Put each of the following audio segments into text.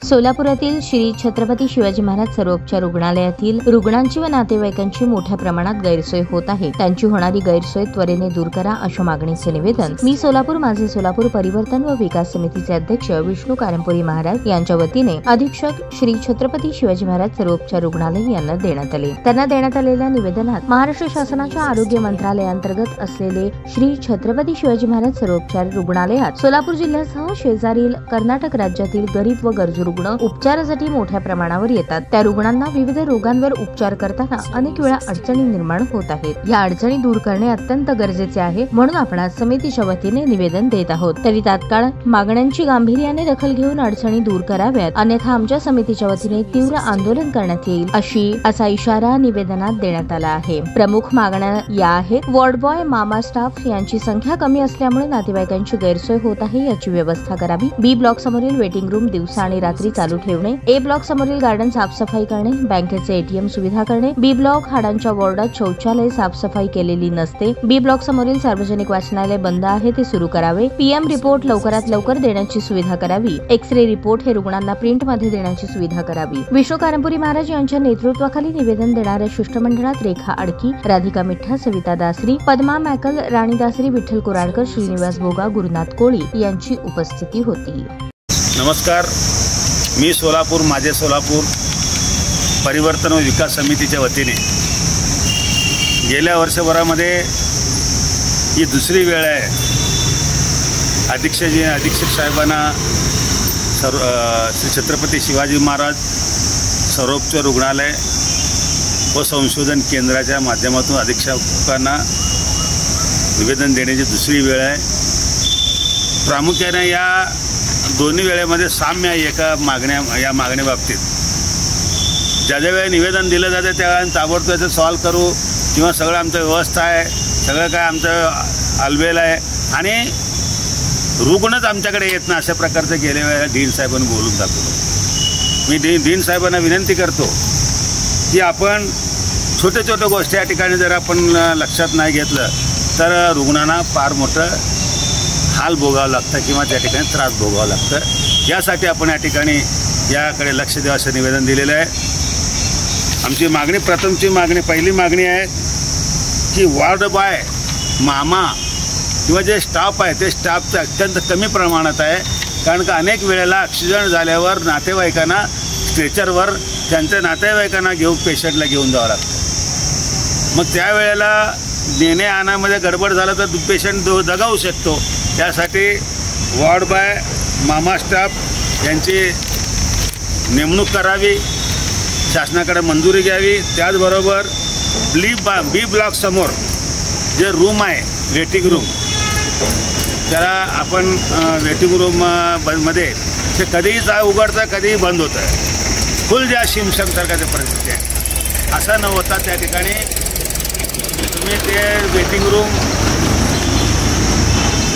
सोलापुरातील श्री छत्रपती शिवाजी महाराज सर्वोपचार रुग्णालयातील रुग्णांची व नातेवाईकांची मोठ्या प्रमाणात गैरसोय होत आहे। त्यांची होणारी गैरसोय त्वरेने दूर करा अशा मागणीचे निवेदन मी सोलापूर माझे सोलापूर परिवर्तन व विकास समितीचे अध्यक्ष विष्णू कारंपुरी महाराज यांच्या वतीने अधीक्षक श्री छत्रपती शिवाजी महाराज सर्वोपचार रुग्णालय यांना देण्यात आले। त्यांना देण्यात आलेल्या निवेदनात महाराष्ट्र शासनाच्या आरोग्य मंत्रालयाअंतर्गत असलेले श्री छत्रपती शिवाजी महाराज सर्वोपचार रुग्णालयात सोलापूर जिल्ह्यासह शेजारील कर्नाटक राज्यातील गरीब व गरजू रुग्ण उपचारासाठी मोठ्या प्रमाणावर येतात। त्या रुग्णांना विविध रोगांवर उपचार करताना अनेक वेळा अडचणी निर्माण होत आहेत। या अडचणी दूर करणे अत्यंत गरजेचे आहे, म्हणून आपण आज समितीच्या वतीने निवेदन देत आहोत। तरी तात्काळ मागण्यांची गांभीर्याने दखल घेऊन अडचणी दूर कराव्यात, अन्यथा आमच्या समितीच्या वतीने तीव्र आंदोलन करण्यात येईल असा इशारा निवेदनात देण्यात आला आहे। प्रमुख मागण्या या आहेत: वॉर्ड बॉय, मामा स्टाफ यांची संख्या कमी असल्यामुळे नातेवाईकांची गैरसोय होत आहे, याची व्यवस्था करावी। बी ब्लॉक समोरील वेटिंग रूम दिवसा आणि रात्री चालू ठेवणे। ए ब्लॉक समोरील गार्डन साफसफाई करणे। बँकेचे एटीएम सुविधा करणे। बी ब्लॉक हाडांच्या वॉर्डात शौचालय साफसफाई केलेली नसते। बी ब्लॉक समोरील सार्वजनिक वाचनालय बंद आहे, ते सुरू करावे। पीएम रिपोर्ट लवकरात लवकर देण्याची सुविधा करावी। एक्स-रे रिपोर्ट हे रुग्णांना प्रिंट मध्ये देण्याची सुविधा करावी। विष्णू कारंपुरी महाराज यांच्या नेतृत्वाखाली निवेदन देणाऱ्या शिष्टमंडळात रेखा अडकी, राधिका मिठ्ठा, सविता दासरी, पद्मा मॅकल, राणी दासरी, विठ्ठल कोराडकर, श्रीनिवास भोगा, गुरुनाथ कोळी यांची उपस्थिती होती। नमस्कार, मी सोलापूर माझे सोलापूर परिवर्तन व विकास समितीच्या वतीने गेल्या वर्षभरामध्ये ही दुसरी वेळ आहे अधीक्षक साहेबांना श्री छत्रपती शिवाजी महाराज सर्वोपचार रुग्णालय व संशोधन केंद्राच्या माध्यमातून अधीक्षकांना निवेदन देण्याची दुसरी वेळ आहे। प्रामुख्याने या दोन्ही वेळेमध्ये साम्य आहे या मागण्याबाबतीत। ज्या वेळी निवेदन दिलं जातं त्यावेळेला ताबडतोब त्याचं सॉल्व करू किंवा सगळं आमचं व्यवस्था आहे, सगळं काय आमचं अलबेल आहे आणि रुग्णच आमच्याकडे येत नाही अशा प्रकारचं गेल्या वेळेला डीन साहेबांनी बोलून दाखवलं। मी डीन साहेबांना विनंती करतो की आपण छोट्या गोष्टी या ठिकाणी जर आपण लक्षात नाही घेतलं तर रुग्णांना फार मोठं हाल भोगावं लागतं किंवा त्या ठिकाणी त्रास भोगावं लागतं। यासाठी आपण या ठिकाणी याकडे लक्ष द्यावं असं निवेदन दिलेलं आहे। आमची मागणी, प्रथमची मागणी, पहिली मागणी आहे की वॉर्ड बॉय, मामा किंवा जे स्टाफ आहे ते स्टाफचं अत्यंत कमी प्रमाणात आहे, कारण का अनेक वेळेला ॲक्सिडेंट झाल्यावर नातेवाईकांना स्ट्रेचरवर त्यांच्या नातेवाईकांना पेशंटला घेऊन जावं लागतं। मग त्यावेळेला नेणे आणामध्ये गडबड झालं तर पेशंट दगावू शकतो। त्यासाठी वॉर्ड बॉय, मामा स्टाफ यांची नेमणूक करावी, शासनाकडे मंजुरी घ्यावी। त्याचबरोबर बी ब्लॉक समोर जे रूम आहे वेटिंग रूम, त्याला आपण वेटिंग रूममध्ये ते कधीही उघडतं कधीही बंद होतं, फुल ज्या शिमशमसारख्याची परिस्थिती आहे। असं न होता त्या ठिकाणी तुम्ही ते वेटिंग रूम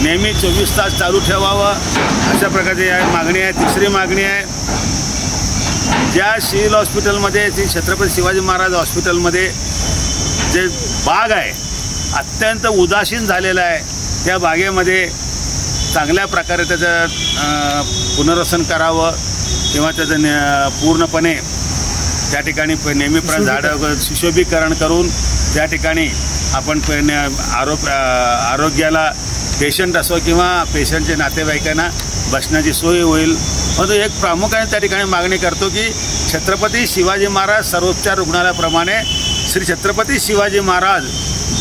नेहमी 24 तास चालू ठेवावं अशा प्रकारची मागणी आहे। तिसरी मागणी आहे, ज्या सिव्हिल हॉस्पिटलमध्ये श्री छत्रपती शिवाजी महाराज हॉस्पिटलमध्ये जे बाग आहे अत्यंत उदासीन झालेला आहे, त्या बागेमध्ये चांगल्या प्रकारे त्याचं पुनर्वसन करावं किंवा त्याचं पूर्णपणे त्या ठिकाणी नेहमीप्रमाणे झाडं सुशोभीकरण करून त्या ठिकाणी आपण आरोग्याला पेशंट असो किंवा पेशंटच्या नातेवाईकांना बसण्याची सोय होईल। परंतु एक प्रामुख्याने त्या ठिकाणी मागणी करतो की छत्रपती शिवाजी महाराज सर्वोपचार रुग्णालयाप्रमाणे श्री छत्रपती शिवाजी महाराज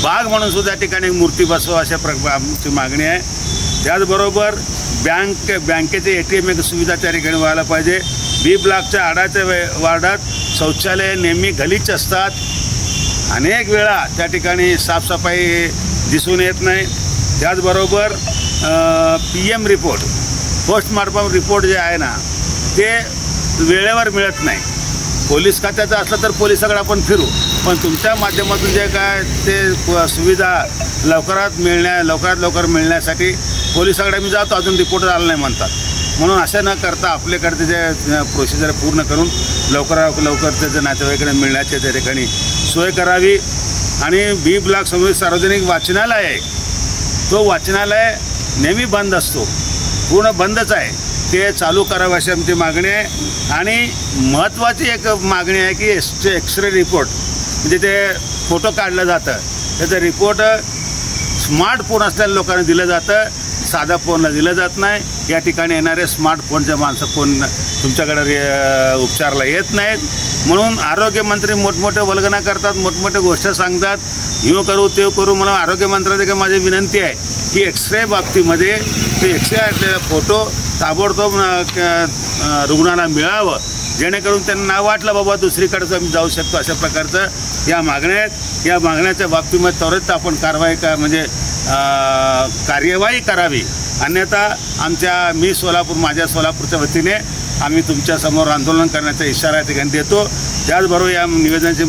बाग म्हणून सुद्धा त्या ठिकाणी मूर्ती बसवा अशा आमची मागणी आहे। त्याचबरोबर बँकेचे एटीएम एक सुविधा त्या ठिकाणी व्हायला पाहिजे। बी ब्लॉकच्या आडाच्या वार्डात शौचालय नेहमी गलीच असतात, अनेक वेळा त्या ठिकाणी साफसफाई दिसून येत नाही। त्याचबरोबर पीएम रिपोर्ट, पोस्टमॉर्टम रिपोर्ट जे आहे ना ते वेळेवर मिळत नाही। पोलीस खात्याचं असलं तर पोलिसाकडे आपण फिरू, पण तुमच्या माध्यमातून जे काय ते सुविधा लवकरात लवकर मिळण्यासाठी पोलिसाकडे मी जातो, अजून रिपोर्ट आला नाही म्हणतात। म्हणून असं न करता आपल्याकडे जे प्रोसिजर पूर्ण करून लवकरात लवकर त्याचं नातेवाईकांना मिळण्याची त्या ठिकाणी सोय करावी। आणि बी ब्लॉक समोर सार्वजनिक वाचनालय आहे, तो वाचनालय नेहमी बंद असतो, पूर्ण बंदच आहे। ते चालू करावं अशी आमची मागणी आहे. आणि महत्त्वाची एक मागणी आहे की एक्सरे रिपोर्ट म्हणजे ते फोटो काढलं जातं त्याचं रिपोर्ट स्मार्टफोन असलेल्या लोकांना दिलं जातं, साधा फोनला दिलं जात नाही. या ठिकाणी येणारे स्मार्टफोनचे माणसं कोण तुमच्याकडे उपचाराला येत नाहीत. म्हणून आरोग्यमंत्री मोठमोठे वल्गना करतात, मोठमोठ्या गोष्टी सांगतात, हे करू ते करू. मला आरोग्यमंत्र्याकडे माझी विनंती आहे की एक्सरे बाबतीमध्ये ते एक्सरे असलेला फोटो ताबडतोब रुग्णाला मिळावं, जेणेकरून त्यांना वाटलं बाबा दुसरीकडचं आम्ही जाऊ शकतो. अशा प्रकारचं या मागण्या आहेत. या मागण्याच्या बाबतीमध्ये त्वरित आपण कारवाई कार्यवाही करावी. अन्यथा मी सोलापूर माझ्या सोलापूरच्या वतीने आम्ही तुमच्यासमोर आंदोलन करण्याचा इशारा या ठिकाणी देतो. त्याचबरोबर या निवेदनाची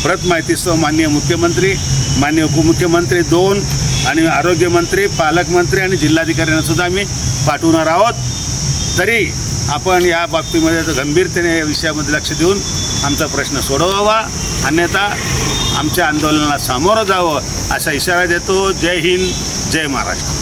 प्रत माहितीसह माननीय मुख्यमंत्री, माननीय उपमुख्यमंत्री 2 आणि आरोग्यमंत्री, पालकमंत्री आणि जिल्हाधिकाऱ्यांनासुद्धा आम्ही पाठवणार आहोत. तरी आपण या बाबतीमध्ये गंभीरतेने या विषयामध्ये लक्ष देऊन आमचा प्रश्न सोडवावा, अन्यथा आमच्या आंदोलनाला सामोरं जावं असा इशारा देतो. जय हिंद, जय महाराष्ट्र.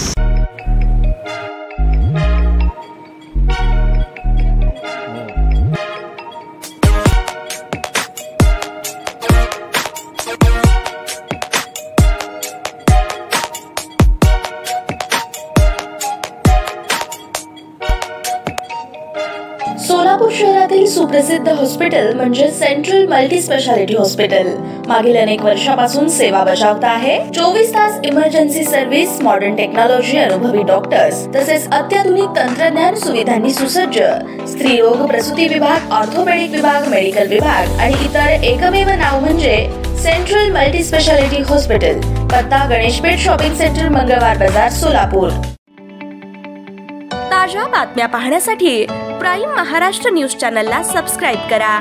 सोलापूर शहरातील सुप्रसिद्ध हॉस्पिटल म्हणजे सेंट्रल मल्टी स्पेशालिटी हॉस्पिटल मागील अनेक वर्षापासून सेवा बजावत आहे. 24 तास इमर्जन्सी सर्व्हिस, मॉडर्न टेक्नॉलॉजी, अनुभवी डॉक्टर्स तसेच अत्याधुनिक तंत्रज्ञान सुविधांनी सुसज्ज स्त्रीरोग प्रसूती विभाग, ऑर्थोपेडिक विभाग, मेडिकल विभाग आणि इतर एकमेव नाव म्हणजे सेंट्रल मल्टी स्पेशालिटी हॉस्पिटल. पत्ता गणेशपेठ शॉपिंग सेंटर, मंगळवार बाजार, सोलापूर. ताज्या बातम्या पाहण्यासाठी प्राईम महाराष्ट्र न्यूज चॅनलला सबस्क्राईब करा.